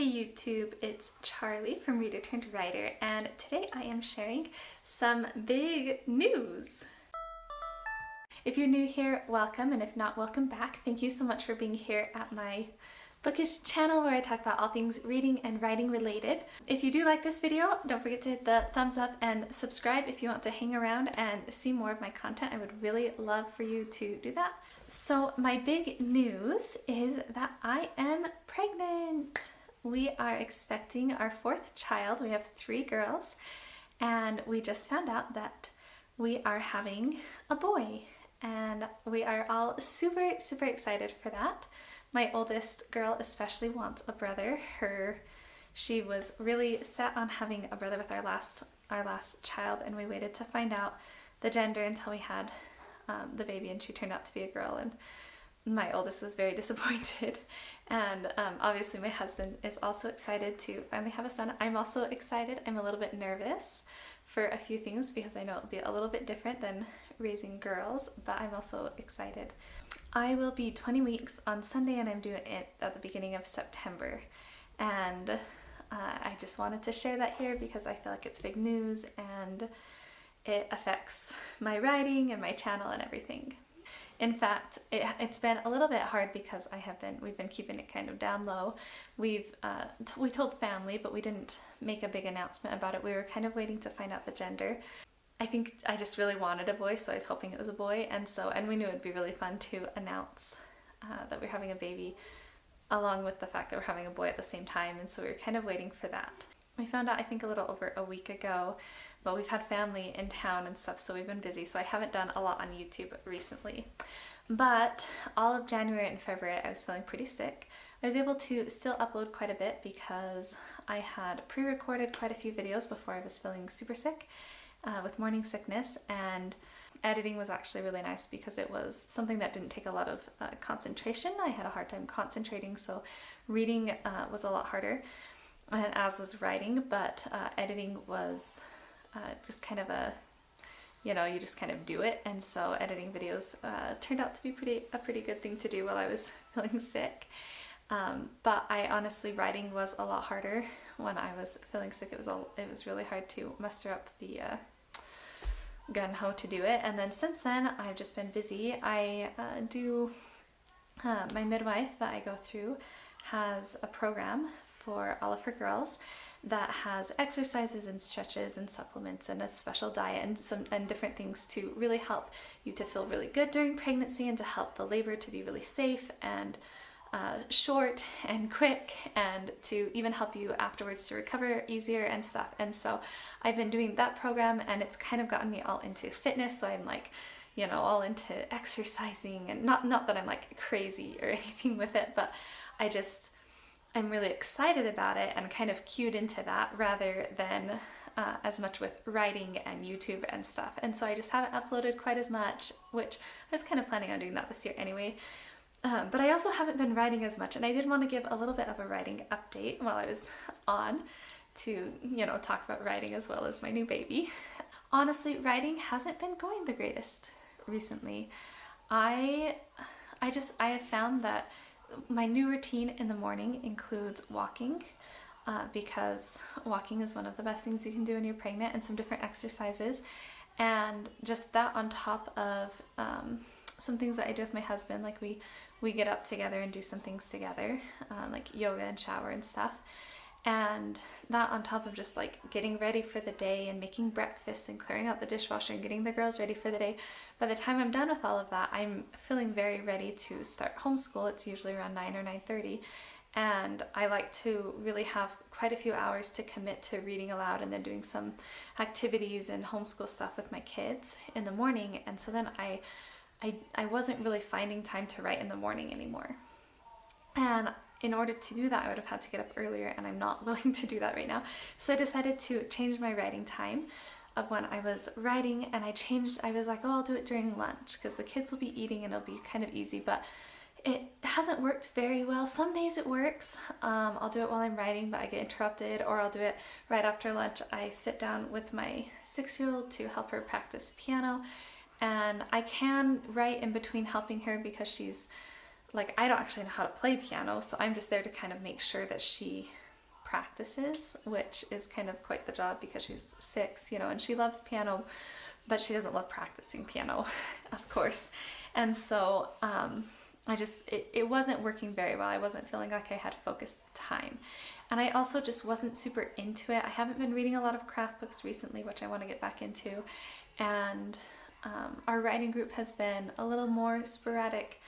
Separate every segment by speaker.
Speaker 1: Hey YouTube, it's Charlie from Reader Turned Writer, and today I am sharing some big news. If you're new here, welcome, and if not, welcome back. Thank you so much for being here at my bookish channel where I talk about all things reading and writing related. If you do like this video, don't forget to hit the thumbs up and subscribe if you want to hang around and see more of my content. I would really love for you to do that. So my big news is that I am pregnant. We are expecting our fourth child. We have 3 girls, and we just found out that we are having a boy, and we are all super excited for that. My oldest girl especially wants a brother. She was really set on having a brother with our last child, and we waited to find out the gender until we had the baby, and she turned out to be a girl, and my oldest was very disappointed. And obviously my husband is also excited to finally have a son. I'm also excited. I'm a little bit nervous for a few things because I know it'll be a little bit different than raising girls, but I'm also excited. I will be 20 weeks on Sunday, and I'm doing it at the beginning of September. And I just wanted to share that here because I feel like it's big news and it affects my writing and my channel and everything. In fact, it's been a little bit hard because we've been keeping it kind of down low. We told family, but we didn't make a big announcement about it. We were kind of waiting to find out the gender. I think I just really wanted a boy, so I was hoping it was a boy, and we knew it would be really fun to announce that we're having a baby, along with the fact that we're having a boy at the same time, and so we were kind of waiting for that. We found out, I think, a little over a week ago, but we've had family in town and stuff, so we've been busy, so I haven't done a lot on YouTube recently. But all of January and February I was feeling pretty sick. I was able to still upload quite a bit because I had pre-recorded quite a few videos before I was feeling super sick with morning sickness, and editing was actually really nice because it was something that didn't take a lot of concentration. I had a hard time concentrating, so reading was a lot harder, and as was writing, but editing was just kind of you just kind of do it, and so editing videos turned out to be a pretty good thing to do while I was feeling sick. But writing was a lot harder when I was feeling sick. It was really hard to muster up the gung-ho to do it. And then since then, I've just been busy. My midwife that I go through has a program for all of her girls that has exercises and stretches and supplements and a special diet and different things to really help you to feel really good during pregnancy and to help the labor to be really safe and short and quick, and to even help you afterwards to recover easier and stuff. And so I've been doing that program, and it's kind of gotten me all into fitness, so I'm like, all into exercising, and not that I'm like crazy or anything with it, but I'm really excited about it and kind of cued into that rather than as much with writing and YouTube and stuff. And so I just haven't uploaded quite as much, which I was kind of planning on doing that this year anyway. But I also haven't been writing as much, and I did want to give a little bit of a writing update while I was on to, talk about writing as well as my new baby. Honestly, writing hasn't been going the greatest recently. I have found that my new routine in the morning includes walking, because walking is one of the best things you can do when you're pregnant, and some different exercises, and just that on top of some things that I do with my husband, like we get up together and do some things together, like yoga and shower and stuff. And that on top of just like getting ready for the day and making breakfast and clearing out the dishwasher and getting the girls ready for the day. By the time I'm done with all of that, I'm feeling very ready to start homeschool. It's usually around 9 or 9:30. And I like to really have quite a few hours to commit to reading aloud and then doing some activities and homeschool stuff with my kids in the morning. And so then I wasn't really finding time to write in the morning anymore. And in order to do that, I would have had to get up earlier, and I'm not willing to do that right now. So I decided to change my writing time of when I was writing, and I was like, oh, I'll do it during lunch because the kids will be eating and it'll be kind of easy, but it hasn't worked very well. Some days it works. I'll do it while I'm writing, but I get interrupted, or I'll do it right after lunch. I sit down with my 6-year-old to help her practice piano, and I can write in between helping her because she's like, I don't actually know how to play piano, so I'm just there to kind of make sure that she practices, which is kind of quite the job because she's 6, and she loves piano, but she doesn't love practicing piano, of course. And so it wasn't working very well. I wasn't feeling like I had focused time. And I also just wasn't super into it. I haven't been reading a lot of craft books recently, which I want to get back into. And our writing group has been a little more sporadic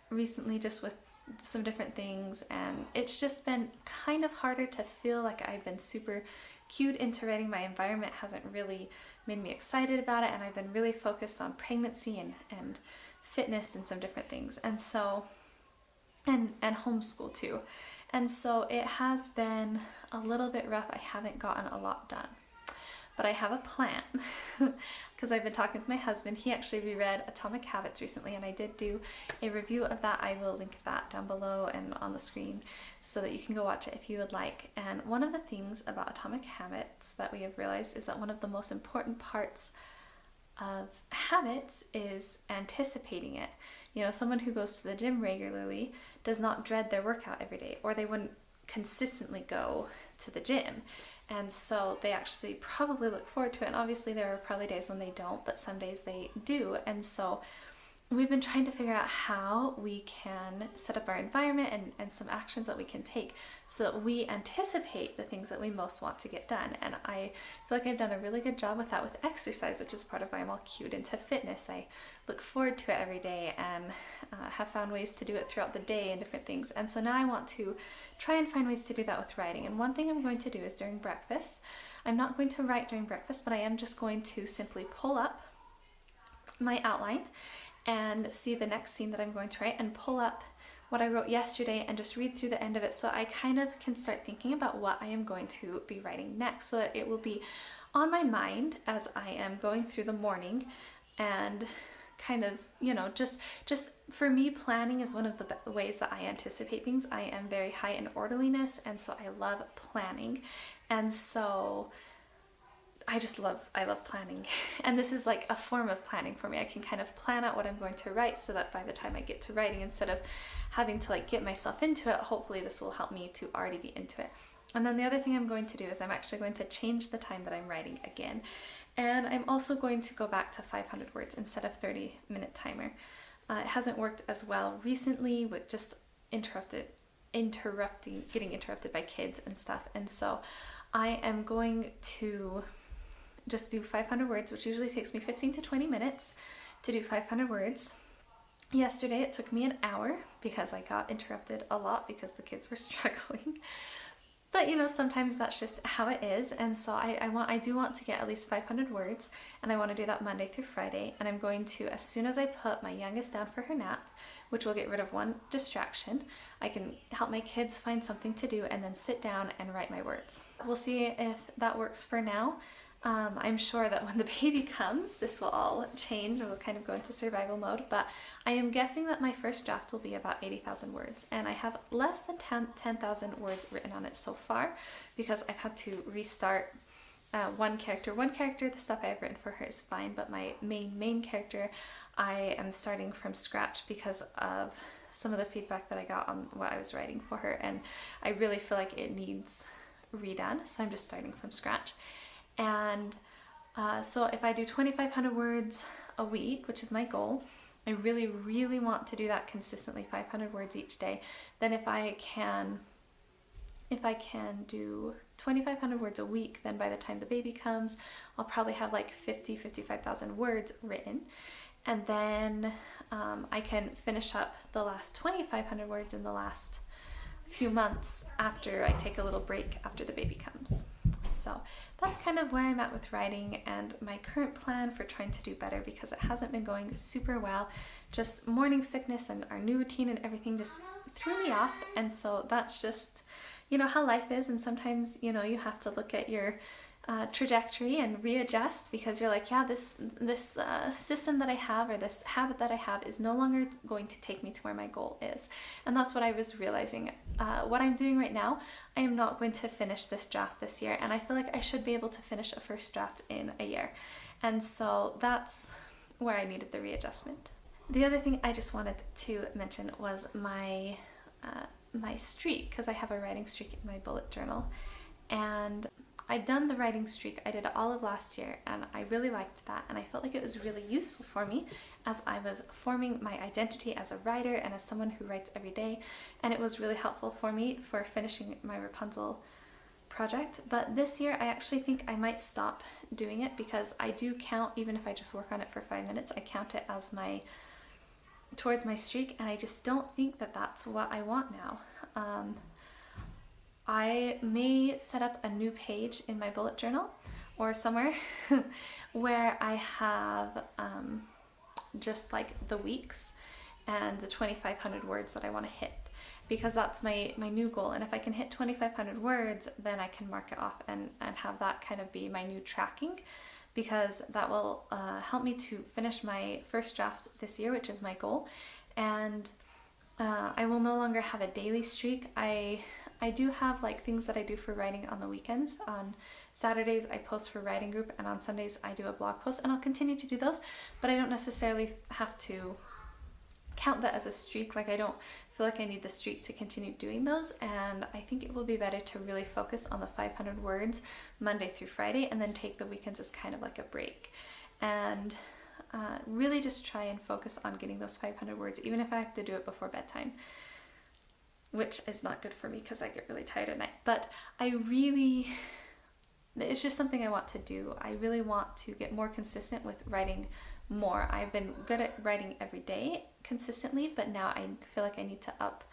Speaker 1: recently, just with some different things. And it's just been kind of harder to feel like I've been super cued into writing. My environment hasn't really made me excited about it. And I've been really focused on pregnancy and fitness and some different things. And so, and homeschool too. And so it has been a little bit rough. I haven't gotten a lot done, but I have a plan because I've been talking with my husband. He actually reread Atomic Habits recently, and I did do a review of that. I will link that down below and on the screen so that you can go watch it if you would like. And one of the things about Atomic Habits that we have realized is that one of the most important parts of habits is anticipating it. Someone who goes to the gym regularly does not dread their workout every day, or they wouldn't consistently go to the gym. And so they actually probably look forward to it. And obviously there are probably days when they don't, but some days they do. And so we've been trying to figure out how we can set up our environment and some actions that we can take so that we anticipate the things that we most want to get done. And I feel like I've done a really good job with that with exercise, which is part of why I'm all cued into fitness. I look forward to it every day and have found ways to do it throughout the day and different things. And so now I want to try and find ways to do that with writing. And one thing I'm going to do is during breakfast, I'm not going to write during breakfast, but I am just going to simply pull up my outline and see the next scene that I'm going to write and pull up what I wrote yesterday and just read through the end of it, so I kind of can start thinking about what I am going to be writing next, so that it will be on my mind as I am going through the morning. And kind of, just for me, planning is one of the ways that I anticipate things. I am very high in orderliness, and so I love planning. And so I love planning. And this is like a form of planning for me. I can kind of plan out what I'm going to write so that by the time I get to writing, instead of having to get myself into it, hopefully this will help me to already be into it. And then the other thing I'm going to do is I'm actually going to change the time that I'm writing again. And I'm also going to go back to 500 words instead of 30-minute timer. It hasn't worked as well recently with just getting interrupted by kids and stuff. And so I am going to just do 500 words, which usually takes me 15 to 20 minutes to do 500 words. Yesterday it took me an hour because I got interrupted a lot because the kids were struggling. But sometimes that's just how it is. And so I do want to get at least 500 words, and I want to do that Monday through Friday. And I'm going to, as soon as I put my youngest down for her nap, which will get rid of one distraction, I can help my kids find something to do and then sit down and write my words. We'll see if that works for now. I'm sure that when the baby comes, this will all change and we'll kind of go into survival mode, but I am guessing that my first draft will be about 80,000 words, and I have less than 10,000 words written on it so far because I've had to restart one character. The stuff I have written for her is fine, but my main character, I am starting from scratch because of some of the feedback that I got on what I was writing for her, and I really feel like it needs redone, so I'm just starting from scratch. And so if I do 2,500 words a week, which is my goal, I really, really want to do that consistently, 500 words each day. Then if I can do 2,500 words a week, then by the time the baby comes, I'll probably have 55,000 words written. And then I can finish up the last 2,500 words in the last few months after I take a little break after the baby comes. So that's kind of where I'm at with writing and my current plan for trying to do better, because it hasn't been going super well. Just morning sickness and our new routine and everything just threw me off. And so that's just, how life is. And sometimes, you have to look at your trajectory and readjust, because you're like, yeah, this system that I have, or this habit that I have, is no longer going to take me to where my goal is. And that's what I was realizing. What I'm doing right now, I am not going to finish this draft this year, and I feel like I should be able to finish a first draft in a year. And so that's where I needed the readjustment. The other thing I just wanted to mention was my streak, because I have a writing streak in my bullet journal. And I've done the writing streak. I did it all of last year and I really liked that, and I felt like it was really useful for me as I was forming my identity as a writer and as someone who writes every day, and it was really helpful for me for finishing my Rapunzel project. But this year I actually think I might stop doing it because I do count, even if I just work on it for 5 minutes, I count it as towards my streak, and I just don't think that that's what I want now. I may set up a new page in my bullet journal or somewhere where I have just like the weeks and the 2,500 words that I want to hit, because that's my new goal. And if I can hit 2,500 words, then I can mark it off and have that kind of be my new tracking, because that will help me to finish my first draft this year, which is my goal. And I will no longer have a daily streak. I do have like things that I do for writing on the weekends. On Saturdays I post for writing group, and on Sundays I do a blog post, and I'll continue to do those, but I don't necessarily have to count that as a streak. Like, I don't feel like I need the streak to continue doing those, and I think it will be better to really focus on the 500 words Monday through Friday, and then take the weekends as kind of like a break, and really just try and focus on getting those 500 words, even if I have to do it before bedtime, which is not good for me because I get really tired at night. But it's just something I want to do. I really want to get more consistent with writing more. I've been good at writing every day consistently, but now I feel like I need to up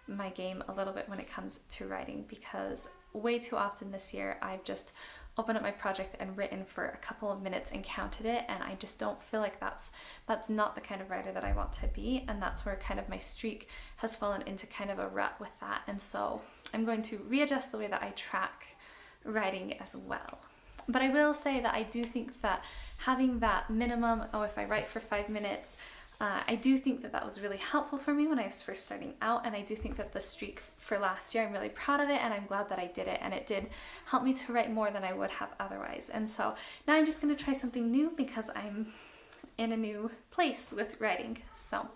Speaker 1: my game a little bit when it comes to writing, because way too often this year I've just opened up my project and written for a couple of minutes and counted it, and I just don't feel like that's not the kind of writer that I want to be, and that's where kind of my streak has fallen into kind of a rut with that. And so I'm going to readjust the way that I track writing as well. But I will say that I do think that having that minimum, if I write for 5 minutes, I do think that was really helpful for me when I was first starting out, and I do think that the streak for last year, I'm really proud of it, and I'm glad that I did it, and it did help me to write more than I would have otherwise. And so now I'm just going to try something new because I'm in a new place with writing. So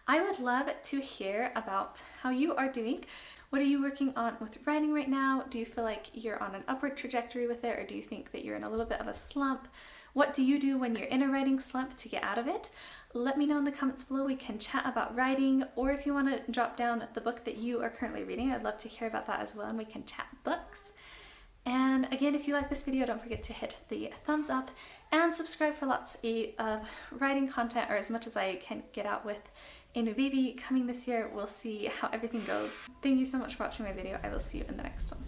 Speaker 1: I would love to hear about how you are doing. What are you working on with writing right now? Do you feel like you're on an upward trajectory with it, or do you think that you're in a little bit of a slump? What do you do when you're in a writing slump to get out of it? Let me know in the comments below. We can chat about writing, or if you want to drop down the book that you are currently reading, I'd love to hear about that as well, and we can chat books. And again, if you like this video, don't forget to hit the thumbs up and subscribe for lots of writing content, or as much as I can get out with a new baby coming this year. We'll see how everything goes. Thank you so much for watching my video. I will see you in the next one.